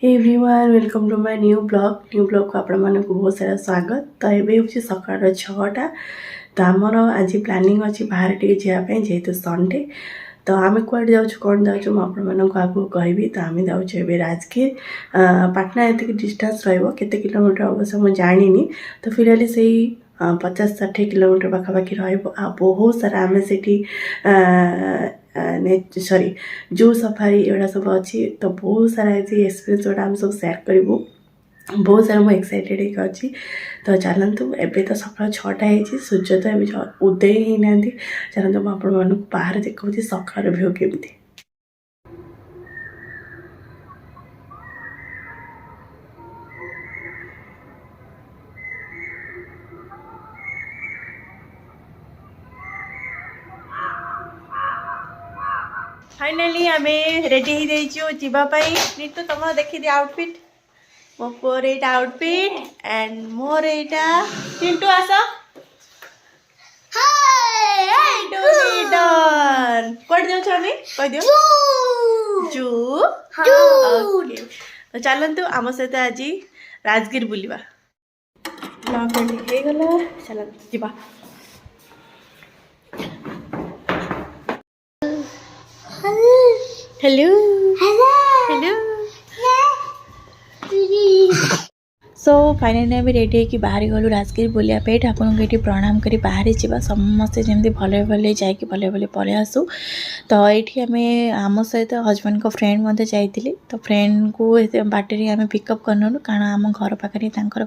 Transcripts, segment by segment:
Hey everyone welcome to my new blog को आपण मानक बहुत सारा स्वागत। तो ये हूँ सकाळ 6टा। तो आमर आज प्लानिंग अच्छी बाहर टे जावाई जेहेतु संडे। तो आम कौन जाऊँ कौन जाऊँ मुझे आगू कहबी। तो आम जाऊँ राजगीर पाटना ये डिस्टेंस रहित किलोमीटर अवश्य मुझे जानी। तो फिलहाल से 50-60 किलोमीटर पाखापाखि बहुत सारा आम से सॉरी जू सफारी एगुड़ा सब अच्छी। तो बहुत सारा एक्सपीरियंस जोड़ा आम सब सेयार करूँ। बहुत सारा मुझे एक्साइटेड अच्छी। तो चलतु एबे तो सकाल 6टा है सूर्य तो ये उदय ही ना। चलतु मुझे बाहर देखा सकाल भ्यू केमती। फाइनाली आम रेडी हो जावाई। नीतू तुम देखी दि आउटफिट मो poor Etah outfit and more एटा चिंटू आस कौन जाऊँ आम कह दियो जू। ओके तो चलतु आम सहित आज राजगीर बुलवा गला। चलतु जा हेलो हेलो सो फाइनाली आम रेडी होकर बाहर गलु राजगीर बुलिया पे। ठाकुर को ये प्रणाम करी बाहर जावा समस्ते जमी भले भले जाकि भले भले पलि आसू। तो ये आम सहित हजबैंड को फ्रेंड जाइए। तो फ्रेंड को बाटे आम पिकअप करनलु कारण आम घर पाखे घर।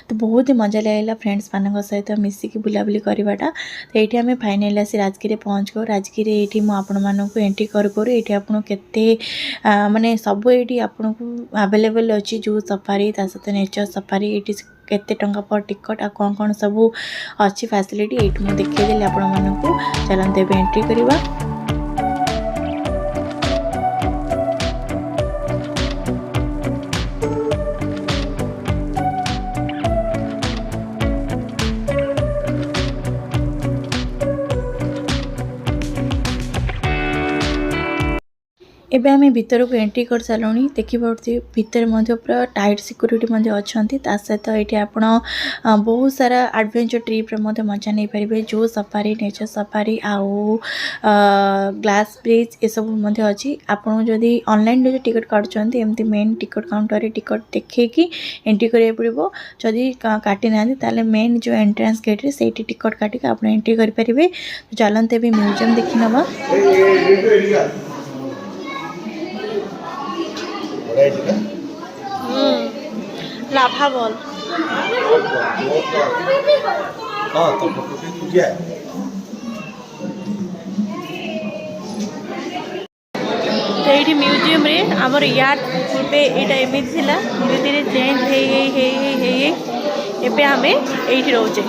तो बहुत ही मजा लगे फ्रेंड्स मान सहित मिसिकी बुलाबुली करवाटा। तो ये आम फाइनाली आसी राजगीर पहुँच गो। राजगीर ये मुझे एंट्री करूँ ये आपको केते माने सब ये आपको अवेलेबल अच्छी जू सफारी सहित नेचर सफारी ये केते टंका पर टिकट आ कौन कौन सब अच्छी फैसिलिटी ये मुझे देखदेली आपण मानू। चलते एबे एंट्री करवा। एबे आम भीतर को एंट्री कर सारूँ। देखिए भितर पूरा टाइट सिक्योरिटी अच्छा। सहित ये आप बहुत सारा एडवेंचर ट्रिप्रे मजा नहीं पारे। जो सफारी नेचर सफारी आउ ग्लास ब्रिज ये सब अच्छी। आपको जदि ऑनलाइन जो टिकट काटुंट एमती मेन टिकट काउंटर टिकट देखी एंट्री करा पड़ो। जदि काटी ना मेन जो एंट्रेंस गेट से टिकट काटिक आप एंट्री करेंगे। तो चलते भी म्यूजियम देखी नवा। लाभा बॉल तो ये म्यूजियम रे आमर यार्ड पूर्वे यहाँ एमती धीरे धीरे चेंज हो आम ये रोचे।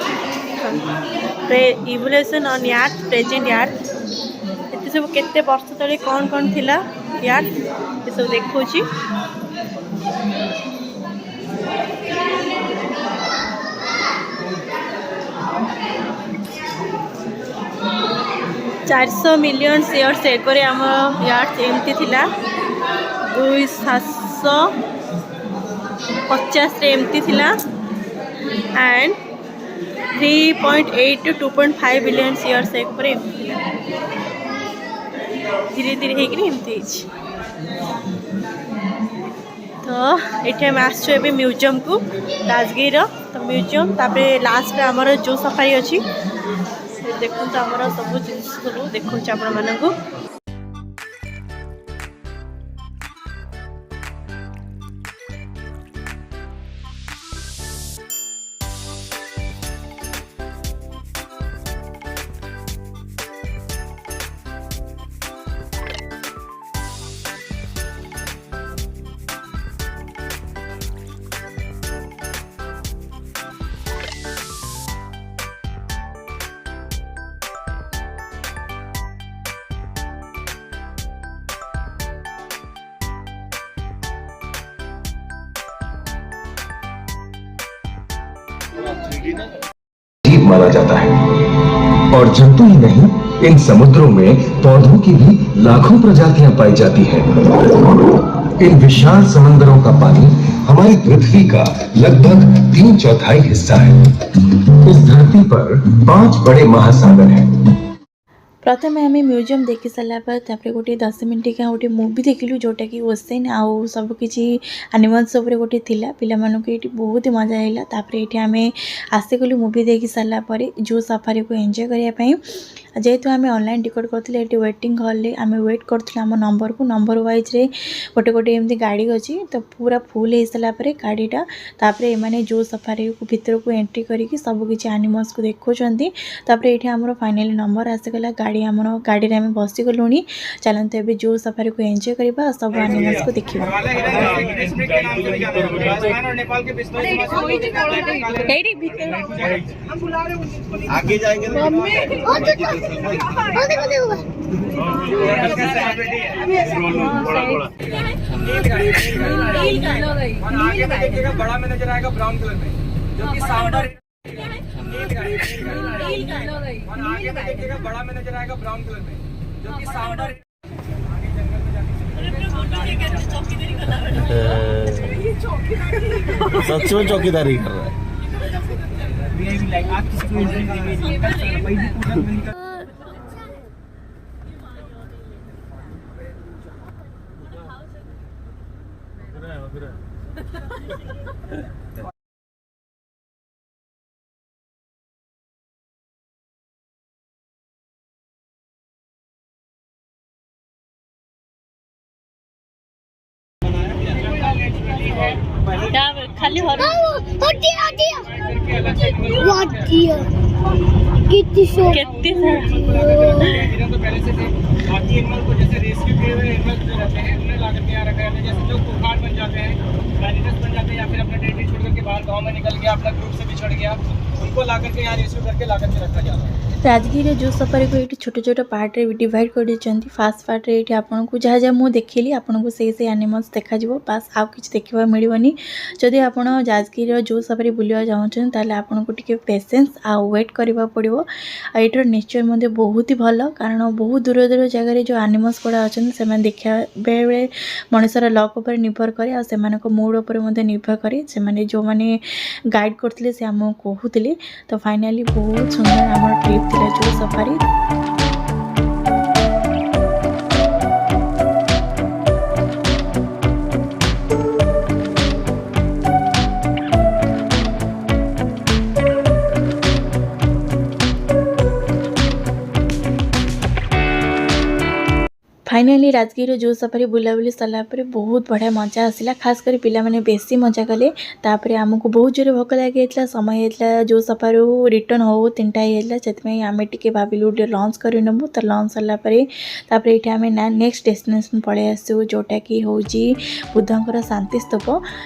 Evolution on yard present yard ये सब केते वर्ष तले कौन कौन थिला यार्ड ये सब देखो। 400 मिलियन शेयर एकर आम यार्ड एमती थिला। 2750 एमती थिला एंड 3.8 to 2.5 बिलियन शेयर एक एमती थिला। धीरे धीरे होमती। तो ये आम आसो म्यूजियम को राजगीर। तो म्यूजियम तापर लास्ट आमर जो सफारी अच्छी देखो। आमर सब जिन सब देखो आपण मानू। जीव माना जाता है और जंतु ही नहीं इन समुद्रों में पौधों की भी लाखों प्रजातियां पाई जाती हैं। इन विशाल समंदरों का पानी हमारी पृथ्वी का लगभग 3/4 हिस्सा है। इस धरती पर 5 बड़े महासागर हैं। प्रथम आम म्यूजियम देखी सारापर तापर गोटे 10 मिनट का गोटे मुवी देखिलु जोटा कि ओसेन आउ सबकि एनिमल्स उपर गोटे थिला पिला मानक ये बहुत मजा आइला। तापर ये आम आसीगलु मुवी देखी सारापर जू सफारी को एंजॉय करने जेहेतु आम ऑनलाइन टिकट करते ये वेटिंग हॉल आम वेट करूँ आम नंबर वाइज रे गोटे गोटे एमती गाड़ी अच्छी तो पूरा फुल हो सारापर गाड़ीटा तापर एमाने जू सफारी को भितर को एंट्री करके सबकि एनिमल्स को देखुंत। तापर ये आमर फाइनाली नंबर आसीगला गाड़ी आमर गाड़ी में बसीगलु। चलते एवं जू सफारी को एंजॉय करवा सब एनिमल्स को देखा। आगे जाएंगे बड़ा मैनेजर आएगा ब्राउन कलर में जो कि सांबर और आगे में देखिएगा बड़ा मैनेजर आएगा ब्राउन कलर में जो कि सांबर सच में चौकीदारी कर रहा है। खाली कितनी तो पहले से थे बाकी एनिमल को जैसे रेस्क्यू किए हुए एनिमल जो रहते हैं उन्हें ला करके यहाँ रखा जाता है। जैसे जो कुखाड़ बन जाते हैं मैनेजर्स बन जाते हैं या फिर अपना टेरिटरी छोड़ करके बाहर गांव में निकल गया अपना ग्रुप से बिछड़ गया उनको ला करके यहाँ रेस्क्यू करके ला करके रखा जाता है। राजगीर जू सफारी को ये छोट छोट पार्ट रे डिवाइड कर फास्ट पार्ट रे ये आपको जहाँ जहाँ मुझे देखिली आपको से एनिमल्स देखा बास आउ कि देखा मिलनी। जदि आप राजगीर जू सफारी बुलवा चाहते आपको टी पेसेंस आउ वेट करने पड़ो। यार नेचर बहुत ही भल कारण बहुत दूर दूर जगह जो एनिमल्स गुड़ा अच्छा से देखा बेले बेले मनुष्यर लक उपर निर्भर करे से मूड उपर निर्भर करे से जो मैंने गाइड करते से आमको कहते। तो फाइनाली बहुत सुंदर आम ट्रिप थी zoo safari. Finally Rajgir zoo safari बुलाबुली सारापर बहुत बढ़िया मजा आसला खास कर पिला माने बेसी मजा कले। तापर आमको बहुत जोर भोक लगे समय होता जू सफारी रिटर्न हो 3टा होता आम टे भाविलु लंच कर नबू तो लंच सारापर ये आम नेक्स्ट डेस्टिनेशन पड़े आसू जोटा कि हूँ बुद्धंकर शांति स्तूप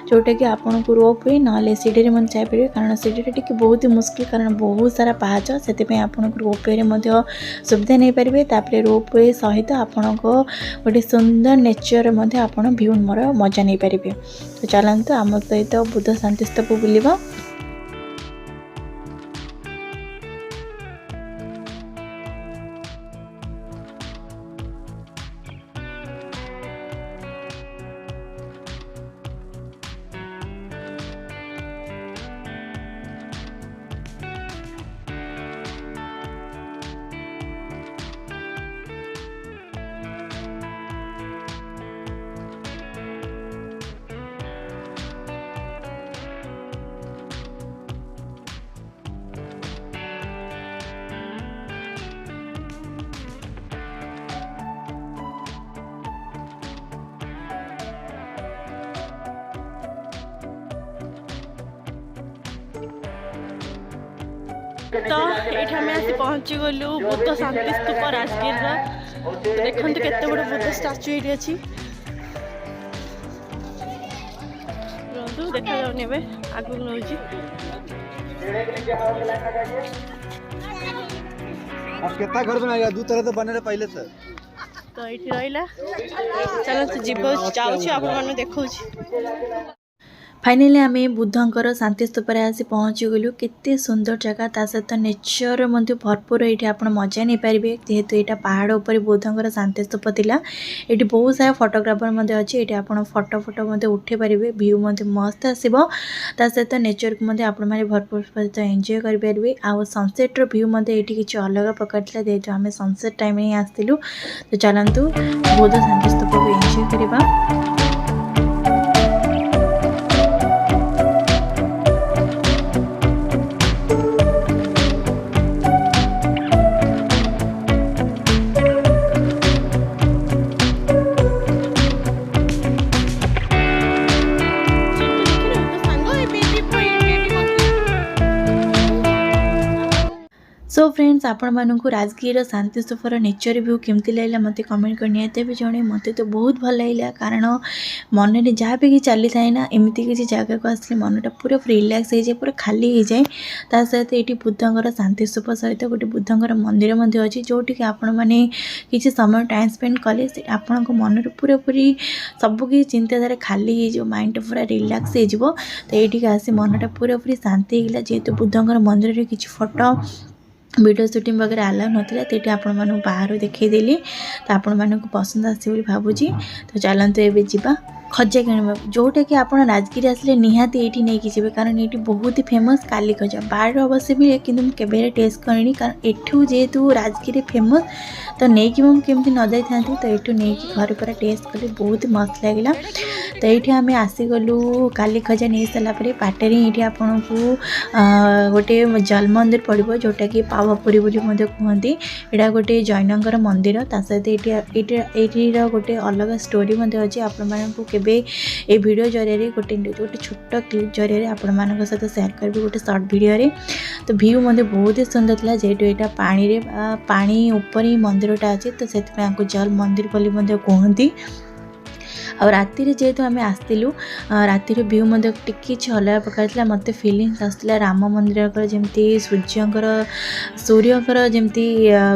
जोटा कि आपन को रोप वे ना सीढ़ी जापर कारण सीढ़ी टी बहुत ही मुस्किल कारण बहुत सारा पहाच से आपन को रोप वे सुविधा नहीं पारे। तापर रोप वे सहित आपण गोटे सुंदर नेचर आप भ्यू मोर मजा नहीं पारे। तो चलते आम सहित बुद्ध शांति स्तूप बुलवा। तो ये आम आसी पहुँची गलु बुद्ध शांति स्तूप राजगीर। देखते केते बड़ बुद्ध स्टाच्यू ये अच्छी देखा जाऊनी आग नौ कितना घर बनाएगा 2 तरह तो बने पहले से तो ये रहा चलो जीव जाऊँ आप देखा फाइनाली आम बुद्धंकर शांति स्तूप आसी पहुँची गलु केते सुंदर जगह ता सहित नेचर मध्य भरपूर ये आप मजा नहीं पारे जेहेतु यहाँ पहाड़ उपर बुद्धंकर शांति स्तूप थिला ये बहुत सारा फोटोग्राफर अच्छे ये आप फोटो फोटो उठे पारे व्यू मस्त आसो ता सहित नेचर को आपण मैंने भरपूर सहित एंजॉय करेंगे आउ सनसेट्र व्यू ये किसी अलग प्रकार था जेहेतु आम सनसेट टाइम ही आसलु तो चलतु बौद्ध शांति स्तूप को एंजॉय करवा। सो फ्रेंड्स आपण मानक राजगीर शांति स्तूपर नेचर व्यू केमती लगला मत कमेंट कर निहत भी जणे मत तो बहुत भल लगा कारण मन में जहाँ भी चली थाए ना एमती किसी जगह को आसले मनटा पूरा रिलैक्स हो जाए पूरा खाली हो जाए ता सहित ये बुद्धंकर शांति स्तूप सहित गोटे बुद्धंकर मंदिर अच्छी जोटि कि आपण मैंने किसी समय टाइम स्पेंड कले आपण मन पूरा पूरी सबकि चिंताधारा खाली हो माइंड पूरा रिलैक्स हो तो ये आसी मनटा पूरा पूरी शांति होगा जेहेतु बुद्धंकर मंदिर किसी फोटो वीडियो शूटिंग वगैरह अलाउ नाला तो आपण मानक बाहर देखईदेली तो आपण मानक पसंद आसी भावुची तो चलते एवं जावा खजा किणवा जोटा कि आप राजगिरी आसले निहाती ये नहीं जी कारण ये बहुत ही फेमस काली खजा बाहर अवश्य मिले कि केवे टेस्ट करनी कारण एठू जेहेतु राजगिरी फेमस तो नहीं कि मुझे केमती न जाई था तो ये नहीं कि घर पूरा टेस्ट कले बहुत ही मस्त लगे तो ये आम आसीगलु काली खजा नहीं सारापर पाटे ये आपन को गोटे जल मंदिर पड़ो जोटा कि पावापुरी कहते यहाँ गोटे जैनंकर मंदिर ता सहित ये गोटे अलग स्टोरी अच्छी आप केबे ए वीडियो जरिए गोटे छोट क्लिप जरिए आपण मान सहित शेयर करी गोटे शॉर्ट वीडियो तो व्यू मध्य बहुत ही सुंदर था जेहेतु यहाँ पानी रे पानी ऊपर ही मंदिरटा अच्छे तो से जल मंदिर बोली कहती और राति जेहेतु आम आसलु राति व्यू टी अलग प्रकार था मत फिलिंग्स आसला राम मंदिर जमी सूर्यकर जमी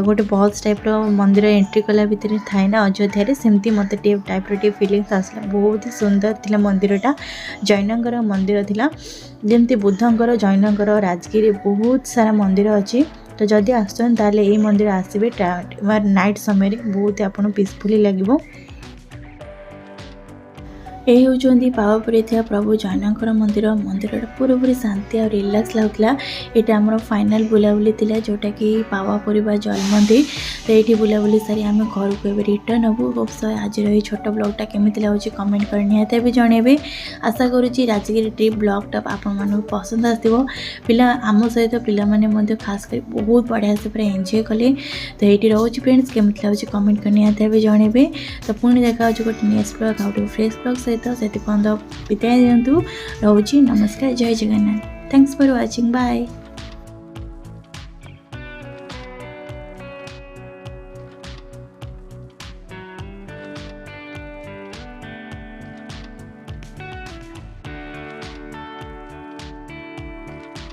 गोटे बॉल्स टाइप मंदिर एंट्री कला भितर थाए ना अयोध्या सेमती मत टाइप फिलिंग्स आसला बहुत ही सुंदर थिला मंदिरटा जैनंकर मंदिर थिला जमती बुद्धंकर जैनंकर राजगिरी बहुत सारा मंदिर अच्छी तो जदि आसुन ताले ये मंदिर आसबे नाइट समय बहुत आपन पीसफुली लगे यही होती पावापुरी थी प्रभु जैनंकर मंदिर मंदिर पूरा पूरी शांति और रिलैक्स लगुला यहाँ आम फाइनाल बुलाबुली थी जोटा कि पावापुरी जल मंदिर तो ये बुलाबुली सारी आम घर को रिटर्न हबू अवश्य आज रही छोट ब्लॉगटा केमी लगे कमेंट कर निहत भी जनइबे आशा करुँची राजगिरी ट्रिप ब्लॉगटा आपण पसंद आसो पिला आम सहित पाने खास कर बहुत बढ़िया से पूरा एंजॉय कले तो ये रोचे फ्रेंड्स केमी लगे कमेंट कर निहत भी जनइबे तो पुणी देखा गोटे next blog out fresh blog सहित से विदाय दिंतु रोची नमस्कार जय Jagannath thanks for watching bye.